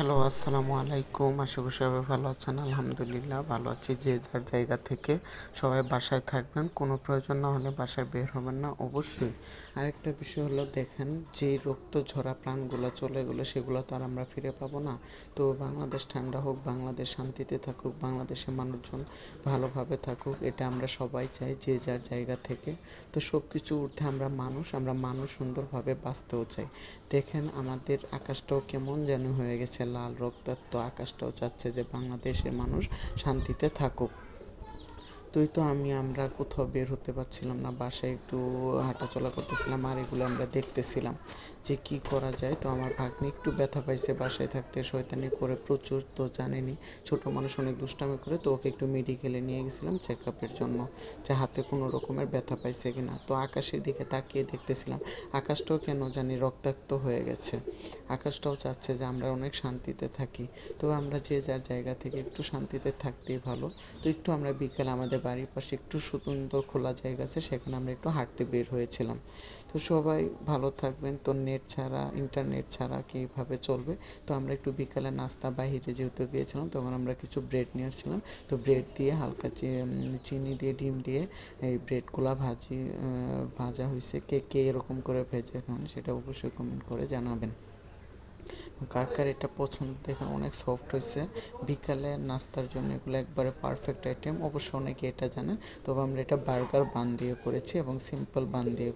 Hello, আসসালামু আলাইকুম। আশা করি সবাই ভালো আছেন। আলহামদুলিল্লাহ ভালো আছি। যে যার জায়গা থেকে সবাই বাসায় থাকবেন, কোনো প্রয়োজন না হলে বাসায় বের হবেন না অবশ্যই। আরেকটা বিষয় হলো, দেখেন যেই রক্ত ঝরা প্রাণগুলো চলে গেলো সেগুলো তো আর আমরা ফিরে পাবো না। তো বাংলাদেশ ঠান্ডা হোক, বাংলাদেশ শান্তিতে থাকুক, বাংলাদেশের মানুষজন ভালোভাবে থাকুক, এটা আমরা সবাই চাই যে যার জায়গা থেকে। তো সব কিছু ঊর্ধ্বে আমরা মানুষ সুন্দরভাবে বাঁচতেও চাই। দেখেন আমাদের আকাশটাও কেমন যেন হয়ে গেছে লাল, রক্তাক্ত আকাশটাও চাচ্ছে যে বাংলাদেশের মানুষ শান্তিতে থাকুক। আমরা কোথাও বের হতে পারছিলাম না, বাসায় একটু হাঁটাচলা করতেছিলাম আর এগুলো আমরা দেখতেছিলাম যে কি করা যায়। তো আমার ভাগ্নি একটু ব্যথা পাইছে বাসায় থাকতে, শয়তানি করে প্রচুর, তো জানেনি ছোট মানুষ অনেক দুষ্টামি করে, তো ওকে একটু মেডিকেলে নিয়ে গেছিলাম চেক আপের জন্য যে হাতে কোনো রকমের ব্যথা পাইছে কিনা। তো আকাশের দিকে তাকিয়ে দেখতেছিলাম, আকাশটাও কেন জানি রক্তাক্ত হয়ে গেছে। আকাশটাও চাচ্ছে যে আমরা অনেক শান্তিতে থাকি। তো আমরা যে যার জায়গা থেকে একটু শান্তিতে থাকতেই ভালো। তো একটু আমরা বিকেলে আমাদের বাড়ির পাশে একটু সুন্দর খোলা জায়গা আছে, সেখানে আমরা একটু হাঁটতে বের হয়েছিলাম। তো সবাই ভালো থাকবেন। তো নেট ছাড়া, ইন্টারনেট ছাড়া কীভাবে চলবে। তো আমরা একটু বিকালে নাস্তা বাহিরে যেহেতু গিয়েছিলাম, তখন আমরা কিছু ব্রেড নিয়ে আসছিলাম। তো ব্রেড দিয়ে হালকা চিনি দিয়ে, ডিম দিয়ে এই ব্রেডগুলা ভাজা হয়েছে। কে কে এরকম করে ভেজে খান সেটা অবশ্যই কমেন্ট করে জানাবেন। কার কার এটা পছন্দ, দেখেন অনেক সফট হয়েছে। বিকালে নাস্তার জন্য এগুলো একবারে পারফেক্ট আইটেম। অবশ্য অনেকে এটা জানেন, তবে আমরা এটা বার্গার বান দিয়ে করেছি এবং সিম্পল বান দিয়ে